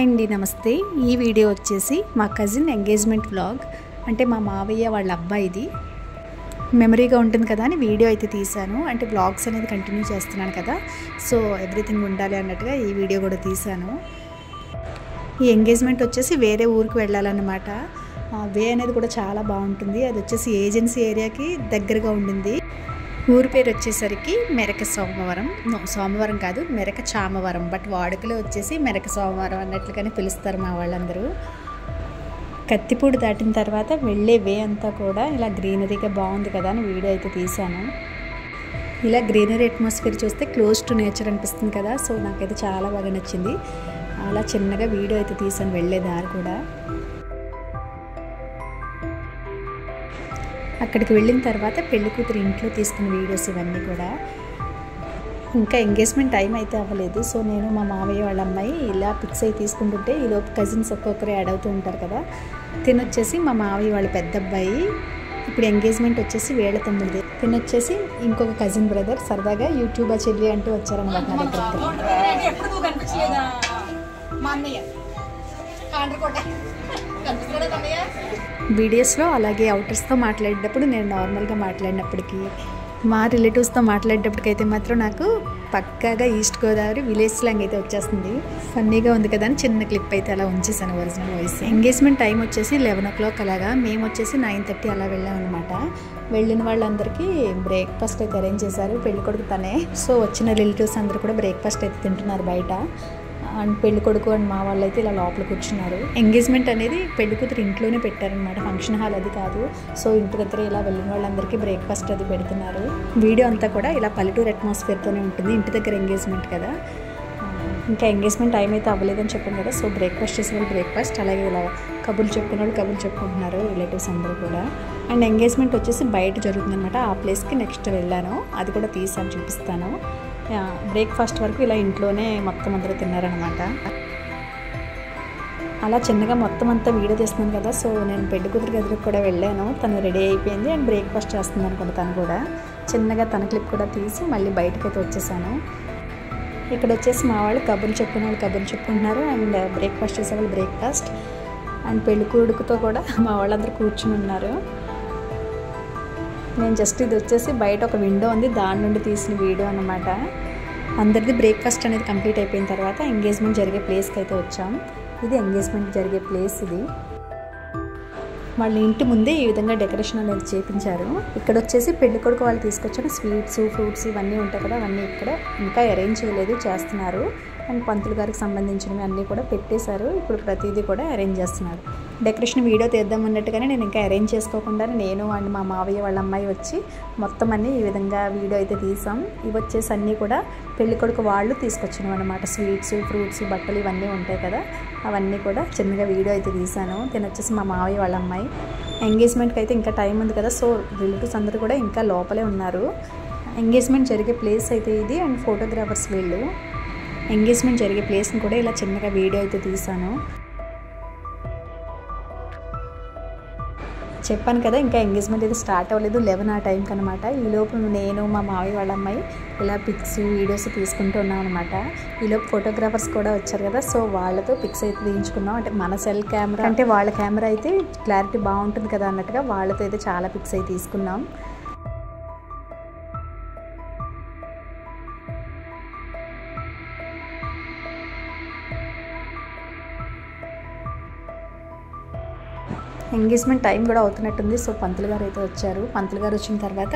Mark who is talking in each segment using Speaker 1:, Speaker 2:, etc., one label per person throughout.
Speaker 1: అండి నమస్తే। ఈ వీడియో వచ్చేసి మా కజిన్ ఎంగేజ్మెంట్ వ్లాగ్, అంటే మా మావయ్య వాళ్ళ అబ్బాయిది మెమరీగా ఉంటుంది కదా అని వీడియో అయితే తీశాను। అంటే వ్లాగ్స్ అనేది కంటిన్యూ చేస్తున్నాను కదా, సో ఎవ్రీథింగ్ ఉండాలి అన్నట్టుగా ఈ వీడియో కూడా తీశాను। ఈ ఎంగేజ్మెంట్ వచ్చేసి వేరే ఊరికి వెళ్ళాలన్నమాట। వే అనేది కూడా చాలా బాగుంటుంది। అది వచ్చేసి ఏజెన్సీ ఏరియాకి దగ్గరగా ఉండింది। ఊరి పేరు వచ్చేసరికి మెరక సోమవరం, సోమవరం కాదు మెరక చామవరం, బట్ వాడుకలో వచ్చేసి మెరక సోమవరం అన్నట్లుగానే పిలుస్తారు మా వాళ్ళందరూ। కత్తిపూడి దాటిన తర్వాత వెళ్ళే వే అంతా కూడా ఇలా గ్రీనరీగా బాగుంది కదా అని వీడియో అయితే తీశాను। ఇలా గ్రీనరీ అట్మాస్ఫియర్ చూస్తే క్లోజ్ టు నేచర్ అనిపిస్తుంది కదా, సో నాకైతే చాలా బాగా నచ్చింది। అలా చిన్నగా వీడియో అయితే తీశాను వెళ్ళే దారి కూడా। అక్కడికి వెళ్ళిన తర్వాత పెళ్లి కూతురు ఇంట్లో తీసుకున్న వీడియోస్ ఇవన్నీ కూడా। ఇంకా ఎంగేజ్మెంట్ టైం అయితే అవ్వలేదు, సో నేను మా మావయ్య వాళ్ళ అమ్మాయి ఇలా పిక్స్ అయి తీసుకుంటుంటే ఈలోపు కజిన్స్ ఒక్కొక్కరు యాడ్ అవుతూ ఉంటారు కదా। తినొచ్చేసి మా మావయ్య వాళ్ళ పెద్ద అబ్బాయి, ఇప్పుడు ఎంగేజ్మెంట్ వచ్చేసి వేళ తమ్ముడిది। తినొచ్చేసి ఇంకొక కజిన్ బ్రదర్ సరదాగా యూట్యూబ్ చెల్లి అంటూ వచ్చారనమాట నా దగ్గర। వీడియోస్లో అలాగే అవుటర్స్తో మాట్లాడేటప్పుడు నేను నార్మల్గా మాట్లాడినప్పటికీ, మా రిలేటివ్స్తో మాట్లాడేటప్పటికైతే మాత్రం నాకు పక్కాగా ఈస్ట్ గోదావరి విలేజ్ స్లాంగ్ అయితే వచ్చేస్తుంది। ఫన్నీగా ఉంది కదా అని చిన్న క్లిప్ అయితే అలా ఉంచేసాను ఒరిజినల్ వాయిస్। ఎంగేజ్మెంట్ టైం వచ్చేసి 11 o'clock అలాగా, మేము వచ్చేసి 9:30 అలా వెళ్ళామన్నమాట। వెళ్ళిన వాళ్ళందరికీ బ్రేక్ఫాస్ట్ అయితే అరేంజ్ చేశారు, పెళ్ళికొడుకు తనే। సో వచ్చిన రిలేటివ్స్ అందరూ కూడా బ్రేక్ఫాస్ట్ అయితే తింటున్నారు బయట, అండ్ పెళ్లి కొడుకు అండ్ మా వాళ్ళు అయితే ఇలా లోపల కూర్చున్నారు। ఎంగేజ్మెంట్ అనేది పెళ్లి కూతురు ఇంట్లోనే పెట్టారనమాట, ఫంక్షన్ హాల్ అది కాదు। సో ఇంటి దగ్గర ఇలా వెళ్ళిన వాళ్ళందరికీ బ్రేక్ఫాస్ట్ అది పెడుతున్నారు। వీడియో అంతా కూడా ఇలా పల్లెటూరు అట్మాస్ఫియర్తోనే ఉంటుంది, ఇంటి దగ్గర ఎంగేజ్మెంట్ కదా। ఇంకా ఎంగేజ్మెంట్ టైం అయితే అవ్వలేదని చెప్పాను కదా, సో బ్రేక్ఫాస్ట్ చేసిన వాళ్ళు బ్రేక్ఫాస్ట్, అలాగే ఇలా కబుర్లు చెప్పుకునే వాళ్ళు కబుర్లు చెప్పుకుంటున్నారు రిలేటివ్స్ అందరూ కూడా। అండ్ ఎంగేజ్మెంట్ వచ్చేసి బయట జరుగుతుందన్నమాట, ఆ ప్లేస్కి నెక్స్ట్ వెళ్ళాను, అది కూడా తీసాను చూపిస్తాను। బ్రేక్ఫాస్ట్ వరకు ఇలా ఇంట్లోనే మొత్తం అందరూ తిన్నారనమాట। అలా చిన్నగా మొత్తం అంతా వీడియో తీస్తున్నాను కదా, సో నేను పెళ్లి కూతురు గదిలోకి కూడా వెళ్ళాను, తను రెడీ అయిపోయింది అండ్ బ్రేక్ఫాస్ట్ చేస్తుంది అనుకుంటా తను కూడా। చిన్నగా తన క్లిప్ కూడా తీసి మళ్ళీ బయటకైతే వచ్చేసాను। ఇక్కడ వచ్చేసి మా వాళ్ళు కబుర్లు చెప్పుకునే వాళ్ళు కబుర్లు చెప్పుకుంటున్నారు, అండ్ బ్రేక్ఫాస్ట్ చేసేవాళ్ళు బ్రేక్ఫాస్ట్, అండ్ పెళ్లి కొడుకుతో కూడా మా వాళ్ళందరూ కూర్చుని ఉన్నారు। నేను జస్ట్ ఇది వచ్చేసి బయట ఒక విండో ఉంది, దాని నుండి తీసిన వీడియో అన్నమాట। అందరిది బ్రేక్ఫాస్ట్ అనేది కంప్లీట్ అయిపోయిన తర్వాత ఎంగేజ్మెంట్ జరిగే ప్లేస్కి అయితే వచ్చాం। ఇది ఎంగేజ్మెంట్ జరిగే ప్లేస్ ఇది। వాళ్ళ ఇంటి ముందే ఈ విధంగా డెకరేషన్ అనేది చేయించారు। ఇక్కడ వచ్చేసి పెళ్లి కొడుకు వాళ్ళు తీసుకొచ్చిన స్వీట్స్ ఫ్రూట్స్ ఇవన్నీ ఉంటాయి కదా, అవన్నీ ఇక్కడ ఇంకా అరేంజ్ చేయలేదు, చేస్తున్నారు। అండ్ పంతులు గారికి సంబంధించినవి అన్నీ కూడా పెట్టేశారు, ఇప్పుడు ప్రతిదీ కూడా అరేంజ్ చేస్తున్నారు। డెకరేషన్ వీడియో తీద్దాం అన్నట్టుగానే నేను ఇంకా అరేంజ్ చేసుకోకుండా నేను అండ్ మా మావయ్య వాళ్ళ అమ్మాయి వచ్చి మొత్తం అన్నీ ఈ విధంగా వీడియో అయితే తీసాం। ఇవి వచ్చేసి అన్నీ కూడా పెళ్లి కొడుకు వాళ్ళు తీసుకొచ్చినవి అనమాట, స్వీట్స్ ఫ్రూట్స్ బట్టలు ఇవన్నీ ఉంటాయి కదా, అవన్నీ కూడా చిన్నగా వీడియో అయితే తీసాను। తినొచ్చేసి మా మావయ్య వాళ్ళ అమ్మాయి। ఎంగేజ్మెంట్కి అయితే ఇంకా టైం ఉంది కదా, సో రిలేటివ్స్ అందరూ కూడా ఇంకా లోపలే ఉన్నారు। ఎంగేజ్మెంట్ జరిగే ప్లేస్ అయితే ఇది, అండ్ ఫోటోగ్రాఫర్స్ వీళ్ళు। ఎంగేజ్మెంట్ జరిగే ప్లేస్ని కూడా ఇలా చిన్నగా వీడియో అయితే తీసాను। చెప్పాను కదా ఇంకా ఎంగేజ్మెంట్ అయితే స్టార్ట్ అవ్వలేదు, 11 ఆ టైంకి అనమాట। ఈలోపు నేను మా మావయ్య వాళ్ళ అమ్మాయి ఇలా పిక్స్ వీడియోస్ తీసుకుంటూ ఉన్నాం అనమాట। ఈలోపు ఫోటోగ్రాఫర్స్ కూడా వచ్చారు కదా, సో వాళ్ళతో పిక్స్ అయితే తీయించుకున్నాం। అంటే మన సెల్ కెమెరా అంటే వాళ్ళ కెమెరా అయితే క్లారిటీ బాగుంటుంది కదా అన్నట్టుగా వాళ్ళతో అయితే చాలా పిక్స్ అయితే తీసుకున్నాం। ఎంగేజ్మెంట్ టైం కూడా అవుతున్నట్టుంది, సో పంతులు గారు అయితే వచ్చారు। పంతులు గారు వచ్చిన తర్వాత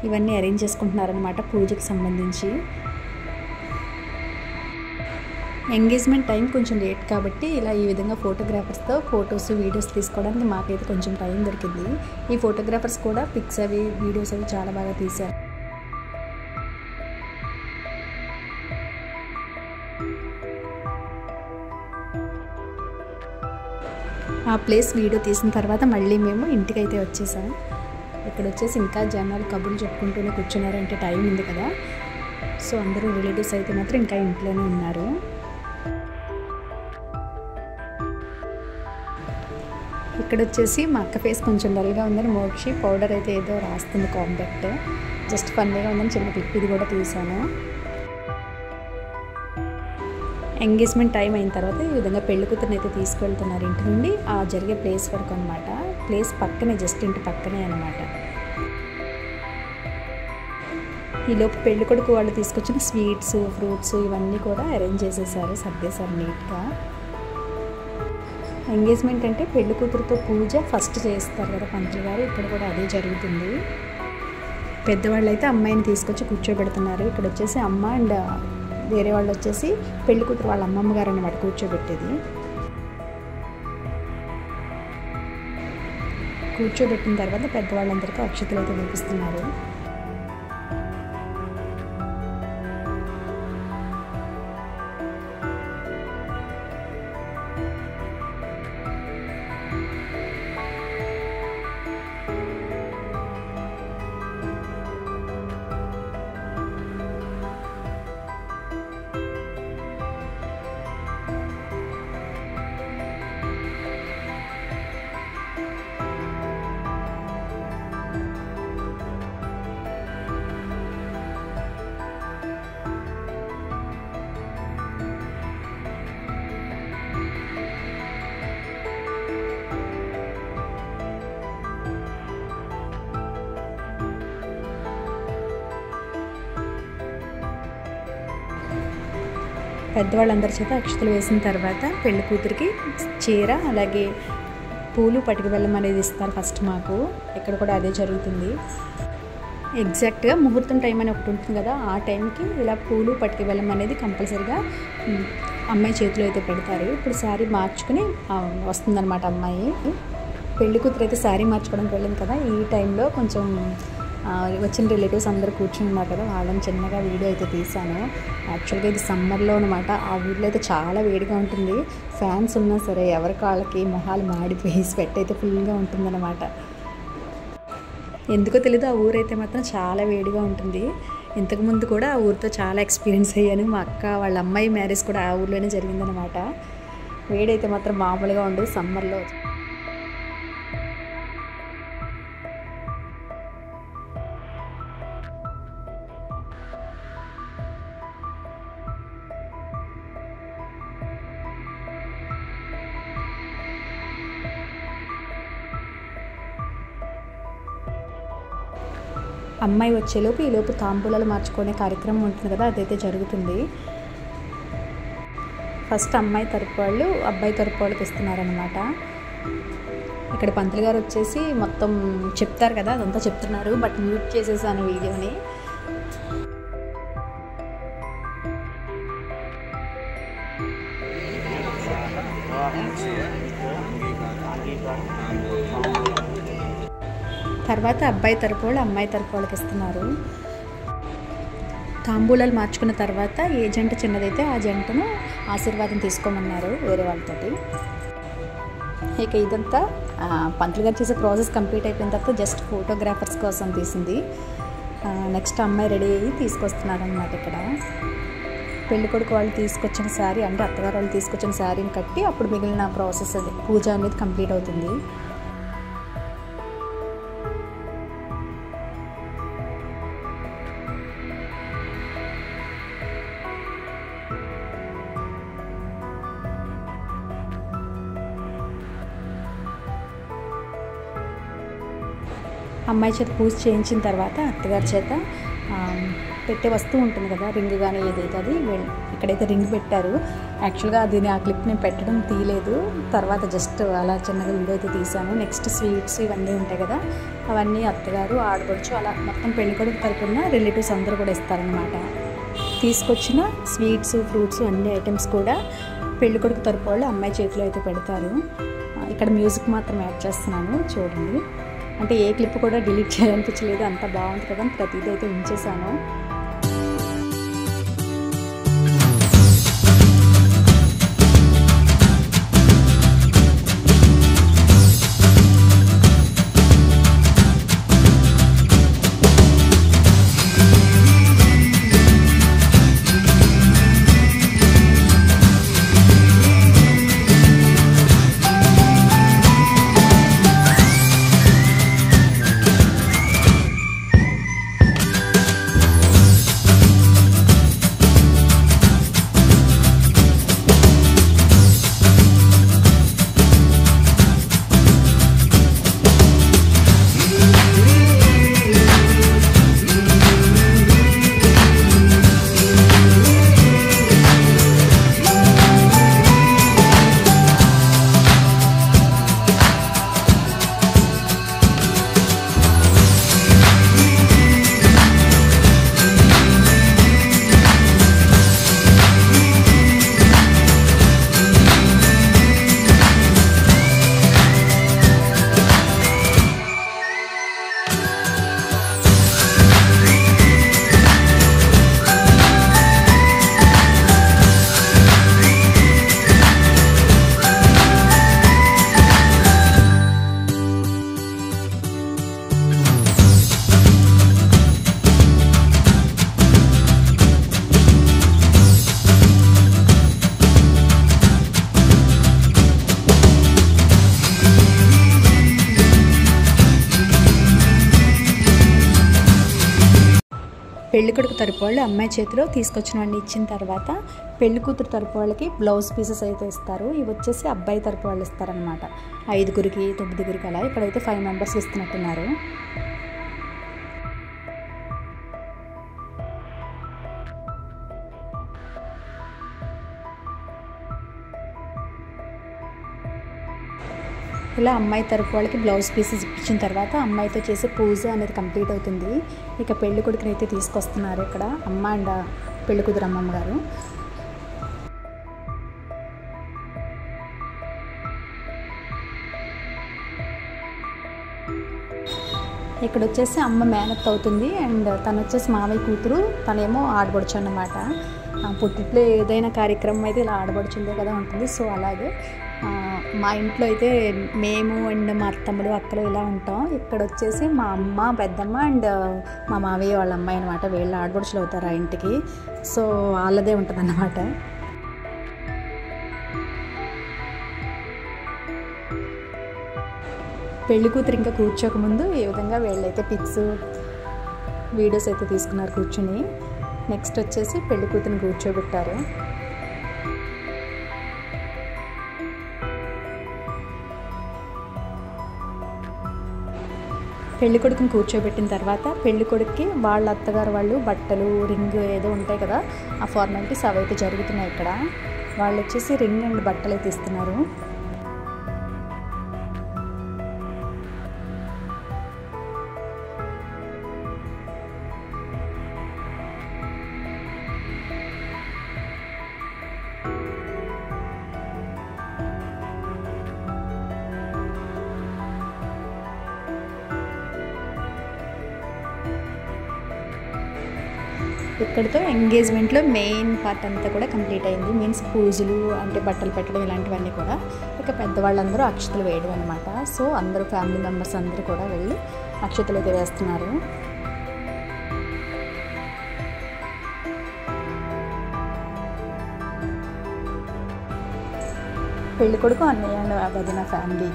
Speaker 1: ఇవన్నీ అరేంజ్ చేసుకుంటున్నారనమాట పూజకి సంబంధించి। ఎంగేజ్మెంట్ టైం కొంచెం లేట్ కాబట్టి ఇలా ఈ విధంగా ఫోటోగ్రాఫర్స్తో ఫొటోస్ వీడియోస్ తీసుకోవడానికి మాకైతే కొంచెం టైం దొరికింది। ఈ ఫోటోగ్రాఫర్స్ కూడా పిక్స్ అవి వీడియోస్ అవి చాలా బాగా తీశారు। ఆ ప్లేస్ వీడియో తీసిన తర్వాత మళ్ళీ మేము ఇంటికైతే వచ్చేసాం। ఇక్కడ వచ్చేసి ఇంకా జనాలు కబుర్లు చెప్పుకుంటూనే కూర్చున్నారంటే టైం ఉంది కదా, సో అందరూ రిలేటివ్స్ అయితే మాత్రం ఇంకా ఇంట్లోనే ఉన్నారు। ఇక్కడ వచ్చేసి మా అక్క ఫేస్ కొంచెం డల్గా ఉందని మోక్షి పౌడర్ అయితే ఏదో రాస్తుంది కాంపాక్ట్, జస్ట్ ఫన్నీగా ఉందని చిన్న క్లిప్ ఇది కూడా తీసాను। ఎంగేజ్మెంట్ టైం అయిన తర్వాత ఈ విధంగా పెళ్లి కూతురుని అయితే తీసుకెళ్తున్నారు ఇంటి నుండి ఆ జరిగే ప్లేస్ వరకు అనమాట. ప్లేస్ పక్కనే, జస్ట్ ఇంటి పక్కనే అనమాట. ఈలోపు పెళ్లి కొడుకు వాళ్ళు తీసుకొచ్చిన స్వీట్స్, ఫ్రూట్స్ ఇవన్నీ కూడా అరేంజ్ చేసేసారు, సర్దేశారు నీట్గా. ఎంగేజ్మెంట్ అంటే పెళ్లి కూతురుతో పూజ ఫస్ట్ చేస్తారు కదా పంతులు గారు, ఇక్కడ కూడా అదే జరుగుతుంది. పెద్దవాళ్ళు అయితే అమ్మాయిని తీసుకొచ్చి కూర్చోబెడుతున్నారు. ఇక్కడ వచ్చేసి అమ్మ అండ్ వేరే వాళ్ళు వచ్చేసి పెళ్లి కూతురు వాళ్ళ అమ్మమ్మ గారు అన్నమాట కూర్చోబెట్టేది. కూర్చోబెట్టిన తర్వాత పెద్దవాళ్ళందరికీ అక్షతలు అయితే వేపిస్తున్నారు. పెద్దవాళ్ళందరి చేత అక్షతలు వేసిన తర్వాత పెళ్లి కూతురికి చీర అలాగే పూలు పట్టుకు బెల్లం అనేది ఇస్తారు ఫస్ట్ మాకు. ఇక్కడ కూడా అదే జరుగుతుంది. ఎగ్జాక్ట్గా ముహూర్తం టైం అని ఒకటి ఉంటుంది కదా, ఆ టైంకి ఇలా పూలు పట్టుకు బెల్లం అనేది కంపల్సరీగా అమ్మాయి చేతిలో అయితే పెడతారు. ఇప్పుడు శారీ మార్చుకుని వస్తుందన్నమాట అమ్మాయి. పెళ్లి కూతురు అయితే శారీ మార్చుకోవడానికి వెళ్ళింది కదా, ఈ టైంలో కొంచెం వచ్చిన రిలేటివ్స్ అందరూ కూర్చుని ఉన్నారు కదా, వాళ్ళని చిన్నగా వీడియో అయితే తీశాను. యాక్చువల్గా ఇది సమ్మర్లో అనమాట. ఆ ఊర్లో అయితే చాలా వేడిగా ఉంటుంది. ఫ్యాన్స్ ఉన్నా సరే ఎవరి కాళ్ళకి మొహాలు మాడిపోయి స్వెట్ అయితే ఫుల్గా ఉంటుందన్నమాట. ఎందుకో తెలీదు, ఆ ఊరైతే మాత్రం చాలా వేడిగా ఉంటుంది. ఇంతకుముందు కూడా ఆ ఊరితో చాలా ఎక్స్పీరియన్స్ అయ్యాను. మా అక్క వాళ్ళ అమ్మాయి మ్యారేజ్ కూడా ఆ ఊర్లోనే జరిగిందనమాట. వేడైతే మాత్రం మామూలుగా ఉండదు సమ్మర్లో. అమ్మాయి వచ్చేలోపు ఈలోపు తాంబూలాలు మార్చుకునే కార్యక్రమం ఉంటుంది కదా, అదైతే జరుగుతుంది. ఫస్ట్ అమ్మాయి తరపు వాళ్ళు అబ్బాయి తరపు వాళ్ళకి ఇస్తున్నారనమాట. ఇక్కడ పంతులు గారు వచ్చేసి మొత్తం చెప్తారు కదా, అదంతా చెప్తున్నారు. బట్ మ్యూట్ చేసేసాను వీడియోని. తర్వాత అబ్బాయి తరపు వాళ్ళు అమ్మాయి తరపు వాళ్ళకి ఇస్తున్నారు. తాంబూలాలు మార్చుకున్న తర్వాత ఏ జంట చిన్నదైతే ఆ జంటను ఆశీర్వాదం తీసుకోమన్నారు వేరే వాళ్ళతోటి. ఇక ఇదంతా పంతులు గారు చేసే ప్రాసెస్ కంప్లీట్ అయిపోయిన తర్వాత జస్ట్ ఫోటోగ్రాఫర్స్ కోసం తీసింది. నెక్స్ట్ అమ్మాయి రెడీ అయ్యి తీసుకొస్తున్నారనమాట. ఇక్కడ పెళ్లి కొడుకు వాళ్ళు తీసుకొచ్చిన శారీ అంటే అత్తగారు వాళ్ళు తీసుకొచ్చిన శారీని కట్టి అప్పుడు మిగిలిన ప్రాసెస్ అది పూజ అనేది కంప్లీట్ అవుతుంది. అమ్మాయి చేత పూజ చేయించిన తర్వాత అత్తగారి చేత పెట్టే వస్తువు ఉంటుంది కదా, రింగ్ కానీ ఏదైతే అది ఇక్కడైతే రింగ్ పెట్టారు. యాక్చువల్గా దీని ఆ క్లిప్ నేను పెట్టడం తీయలేదు, తర్వాత జస్ట్ అలా చిన్నగా వీడియో అయితే తీశాను. నెక్స్ట్ స్వీట్స్ ఇవన్నీ ఉంటాయి కదా, అవన్నీ అత్తగారు ఆడపడుచు అలా మొత్తం పెళ్ళికొడుకు తరపున రిలేటివ్స్ అందరూ కూడా ఇస్తారనమాట. తీసుకొచ్చిన స్వీట్స్ ఫ్రూట్స్ అన్ని ఐటమ్స్ కూడా పెళ్ళికొడుకు తరపు వాళ్ళు అమ్మాయి చేతిలో అయితే పెడతారు. ఇక్కడ మ్యూజిక్ మాత్రం యాడ్ చేస్తున్నాను చూడండి. అంటే ఏ క్లిప్ కూడా డిలీట్ చేయాలనిపించలేదు, అంత బాగుంది కదా, ప్రతిదీ అయితే ఉంచేసాను. పెళ్లి కొడుకు తరపు వాళ్ళు అమ్మాయి చేతిలో తీసుకొచ్చినవన్నీ ఇచ్చిన తర్వాత పెళ్లి కూతురు తరపు వాళ్ళకి బ్లౌజ్ పీసెస్ అయితే ఇస్తారు. ఇవి వచ్చేసి అబ్బాయి తరపు వాళ్ళు ఇస్తారనమాట. 5గురికి 9గురికి అలా. ఇక్కడైతే 5 మెంబర్స్ ఇస్తున్నట్టున్నారు. ఇలా అమ్మాయి తరపు వాళ్ళకి బ్లౌజ్ పీసెస్ ఇచ్చిన తర్వాత అమ్మాయితో చేసే పూజ అనేది కంప్లీట్ అవుతుంది. ఇక పెళ్లి కొడుకుని అయితే తీసుకొస్తున్నారు ఇక్కడ అమ్మ అండ్ పెళ్లి కూతురు అమ్మమ్మ గారు. ఇక్కడ వచ్చేసి అమ్మ మేనత్ అవుతుంది అండ్ తను వచ్చేసి మామయ్య కూతురు, తనేమో ఆడబడుచు అన్నమాట. పుట్టిట్లో ఏదైనా కార్యక్రమం అయితే ఇలా ఆడబడుచుందే కదా ఉంటుంది. సో అలాగే మా ఇంట్లో అయితే మేము అండ్ మా అత్తమ్మలు అక్కలు ఇలా ఉంటాం. ఇక్కడ వచ్చేసి మా అమ్మ పెద్దమ్మ అండ్ మా మావయ్య వాళ్ళ అమ్మాయి అనమాట. వీళ్ళు ఆడబడుచులు అవుతారు ఆ ఇంటికి. సో వాళ్ళదే ఉంటుంది అన్నమాట. పెళ్లి కూతురు ఇంకా కూర్చోకముందు ఈ విధంగా వీళ్ళైతే పిక్స్ వీడియోస్ అయితే తీసుకున్నారు కూర్చుని. నెక్స్ట్ వచ్చేసి పెళ్లి కూతురిని కూర్చోబెట్టారు. పెళ్లి కొడుకుని కూర్చోబెట్టిన తర్వాత పెళ్లి కొడుకుకి వాళ్ళ అత్తగారు వాళ్ళు బట్టలు రింగ్ ఏదో ఉంటాయి కదా, ఆ ఫార్మాలిటీస్ అవైతే జరుగుతున్నాయి ఇక్కడ. వాళ్ళు వచ్చేసి రింగ్ అండ్ బట్టలు అయితే ఇస్తున్నారు. ఇక్కడితో ఎంగేజ్మెంట్లో మెయిన్ పార్ట్ అంతా కూడా కంప్లీట్ అయింది. మీన్స్ పూజలు అంటే బట్టలు పెట్టడం ఇలాంటివన్నీ కూడా. ఇక పెద్దవాళ్ళందరూ అక్షతలు వేయడం అనమాట. సో అందరూ ఫ్యామిలీ మెంబర్స్ అందరూ కూడా వెళ్ళి అక్షతలు అయితే వేస్తున్నారు. పెళ్లి కొడుకు అన్నయ్య అండ్ వదిన ఫ్యామిలీ.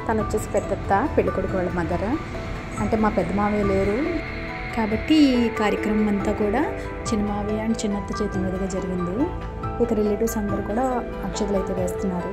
Speaker 1: తను వచ్చేసి పెద్దత్త, పెళ్లి కొడుకు వాళ్ళ మదర్. అంటే మా పెద్ద మావయ్య లేరు కాబట్టి ఈ కార్యక్రమం అంతా కూడా చిన్న మావయ్య అండ్ చిన్నత్త చేతుల మీదుగా జరిగింది. ఇక రిలేటివ్స్ అందరూ కూడా అక్షతలు అయితే వేస్తున్నారు.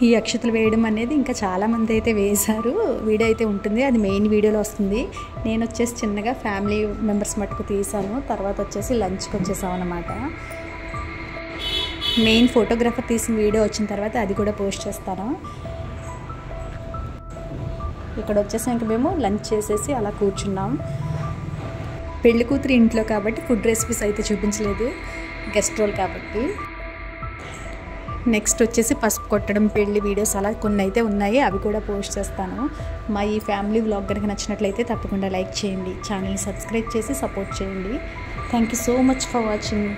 Speaker 1: ఈ అక్షతలు వేయడం అనేది ఇంకా చాలామంది అయితే వేశారు. వీడియో అయితే ఉంటుంది, అది మెయిన్ వీడియోలో వస్తుంది. నేను వచ్చేసి చిన్నగా ఫ్యామిలీ మెంబర్స్ మట్టుకు తీసాను. తర్వాత వచ్చేసి లంచ్కి వచ్చేసాం అన్నమాట. మెయిన్ ఫోటోగ్రాఫర్ తీసిన వీడియో వచ్చిన తర్వాత అది కూడా పోస్ట్ చేస్తాను. ఇక్కడ వచ్చేసి ఇంక మేము లంచ్ చేసేసి అలా కూర్చున్నాం. పెళ్లి కూతురు ఇంట్లో కాబట్టి ఫుడ్ రెసిపీస్ అయితే చూపించలేదు, గెస్ట్ రోల్ కాబట్టి. నెక్స్ట్ వచ్చేసి పసుపు కొట్టడం పెళ్లి వీడియోస్ అలా కొన్ని అయితే ఉన్నాయి, అవి కూడా పోస్ట్ చేస్తాను. మా ఈ ఫ్యామిలీ వ్లాగ్ కనుక నచ్చినట్లయితే తప్పకుండా లైక్ చేయండి, ఛానల్ని సబ్స్క్రైబ్ చేసి సపోర్ట్ చేయండి. Thank you so much for watching.